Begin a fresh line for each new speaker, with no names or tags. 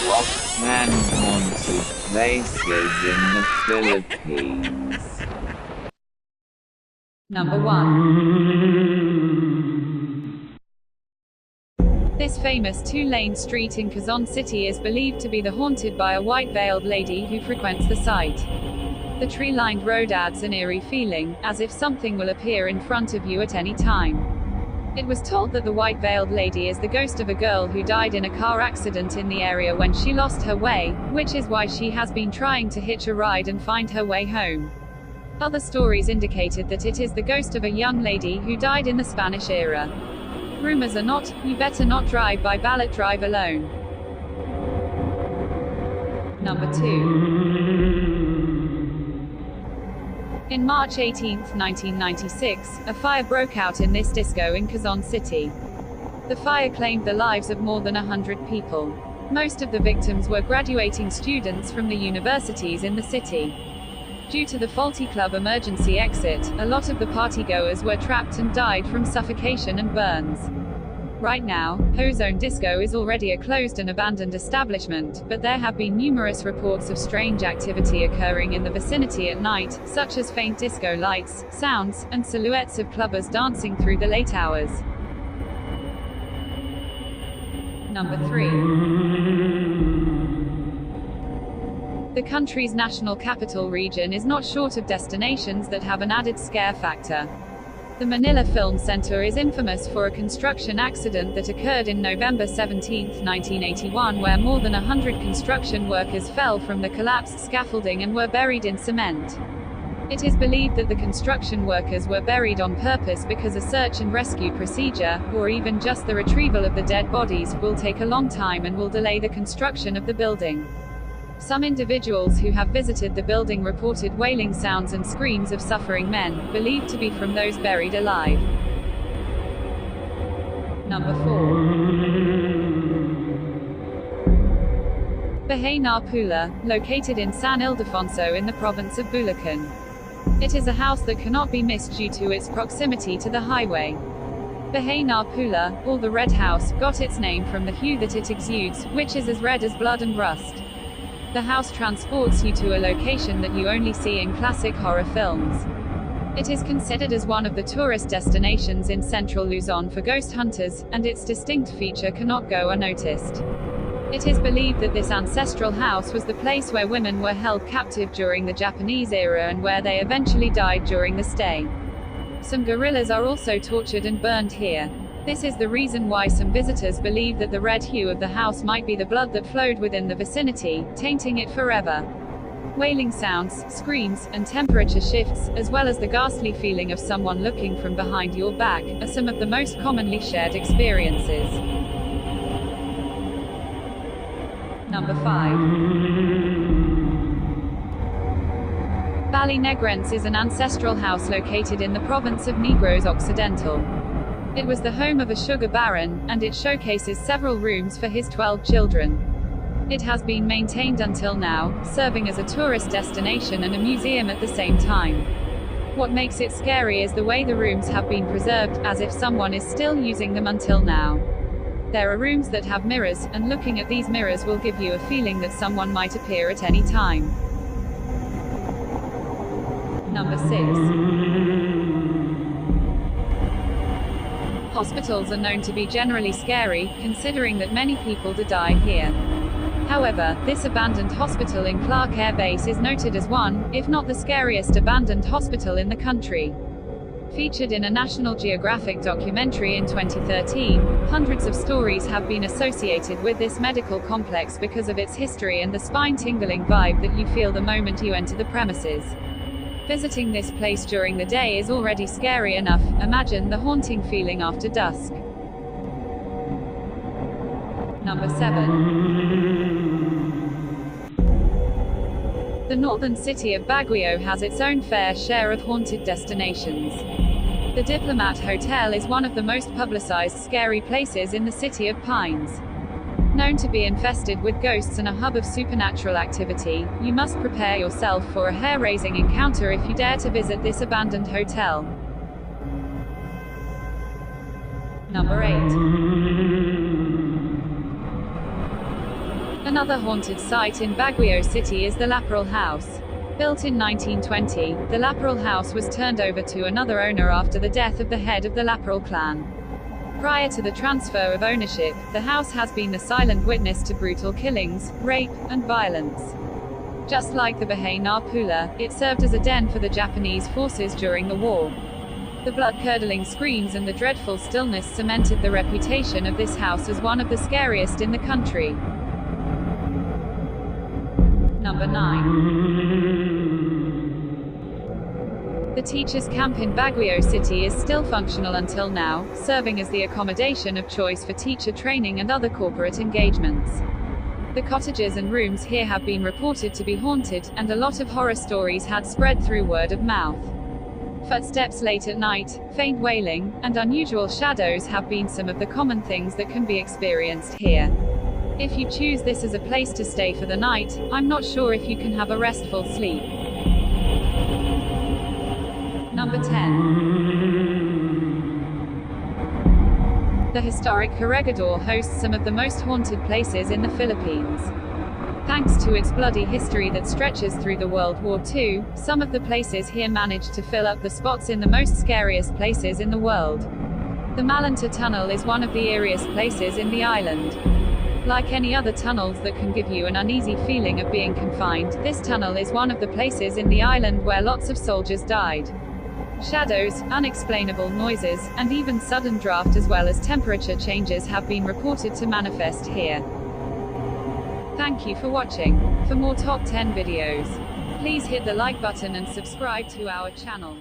Top 10 haunted places in the Philippines.
Number 1. This famous two-lane street in Quezon City is believed to be haunted by a white-veiled lady who frequents the site. The tree-lined road adds an eerie feeling, as if something will appear in front of you at any time. It was told that the white-veiled lady is the ghost of a girl who died in a car accident in the area when she lost her way, which is why she has been trying to hitch a ride and find her way home. Other stories indicated that it is the ghost of a young lady who died in the Spanish era. Rumors are not, you better not drive by ballot drive alone. Number 2. In March 18, 1996, a fire broke out in this disco in Quezon City. The fire claimed the lives of more than 100 people. Most of the victims were graduating students from the universities in the city. Due to the faulty club emergency exit, a lot of the partygoers were trapped and died from suffocation and burns. Right now, Ozone Disco is already a closed and abandoned establishment, but there have been numerous reports of strange activity occurring in the vicinity at night, such as faint disco lights, sounds, and silhouettes of clubbers dancing through the late hours. Number 3. The country's national capital region is not short of destinations that have an added scare factor. The Manila Film Center is infamous for a construction accident that occurred in November 17, 1981, where more than 100 construction workers fell from the collapsed scaffolding and were buried in cement. It is believed that the construction workers were buried on purpose because a search and rescue procedure, or even just the retrieval of the dead bodies, will take a long time and will delay the construction of the building. Some individuals who have visited the building reported wailing sounds and screams of suffering men, believed to be from those buried alive. Number 4. Bahay na Pula, located in San Ildefonso in the province of Bulacan. It is a house that cannot be missed due to its proximity to the highway. Bahay na Pula, or the Red House, got its name from the hue that it exudes, which is as red as blood and rust. The house transports you to a location that you only see in classic horror films. It is considered as one of the tourist destinations in central Luzon for ghost hunters, and its distinct feature cannot go unnoticed. It is believed that this ancestral house was the place where women were held captive during the Japanese era and where they eventually died during the stay. Some gorillas are also tortured and burned here. This is the reason why some visitors believe that the red hue of the house might be the blood that flowed within the vicinity, tainting it forever. Wailing sounds, screams, and temperature shifts, as well as the ghastly feeling of someone looking from behind your back, are some of the most commonly shared experiences. Number 5. Negrense is an ancestral house located in the province of Negros Occidental. It was the home of a sugar baron, and it showcases several rooms for his 12 children. It has been maintained until now, serving as a tourist destination and a museum at the same time. What makes it scary is the way the rooms have been preserved, as if someone is still using them until now. There are rooms that have mirrors, and looking at these mirrors will give you a feeling that someone might appear at any time. Number 6. Hospitals are known to be generally scary, considering that many people do die here. However, this abandoned hospital in Clark Air Base is noted as one, if not the scariest abandoned hospital in the country. Featured in a National Geographic documentary in 2013, hundreds of stories have been associated with this medical complex because of its history and the spine-tingling vibe that you feel the moment you enter the premises. Visiting this place during the day is already scary enough, imagine the haunting feeling after dusk. Number 7. The northern city of Baguio has its own fair share of haunted destinations. The Diplomat Hotel is one of the most publicized scary places in the city of Pines. Known to be infested with ghosts and a hub of supernatural activity, you must prepare yourself for a hair-raising encounter if you dare to visit this abandoned hotel. Number 8. Another haunted site in Baguio City is the Laperal House. Built in 1920, the Laperal House was turned over to another owner after the death of the head of the Laperal clan. Prior to the transfer of ownership, the house has been the silent witness to brutal killings, rape, and violence. Just like the Bahay na Pula, it served as a den for the Japanese forces during the war. The blood-curdling screams and the dreadful stillness cemented the reputation of this house as one of the scariest in the country. Number 9. The teachers' camp in Baguio City is still functional until now, serving as the accommodation of choice for teacher training and other corporate engagements. The cottages and rooms here have been reported to be haunted, and a lot of horror stories had spread through word of mouth. Footsteps late at night, faint wailing, and unusual shadows have been some of the common things that can be experienced here. If you choose this as a place to stay for the night, I'm not sure if you can have a restful sleep. Number 10. The historic Corregidor hosts some of the most haunted places in the Philippines. Thanks to its bloody history that stretches through the World War II, some of the places here managed to fill up the spots in the most scariest places in the world. The Malanta Tunnel is one of the eeriest places in the island. Like any other tunnels that can give you an uneasy feeling of being confined, this tunnel is one of the places in the island where lots of soldiers died. Shadows, unexplainable noises, and even sudden draft as well as temperature changes have been reported to manifest here. Thank you for watching. For more top 10 videos, please hit the like button and subscribe to our channel.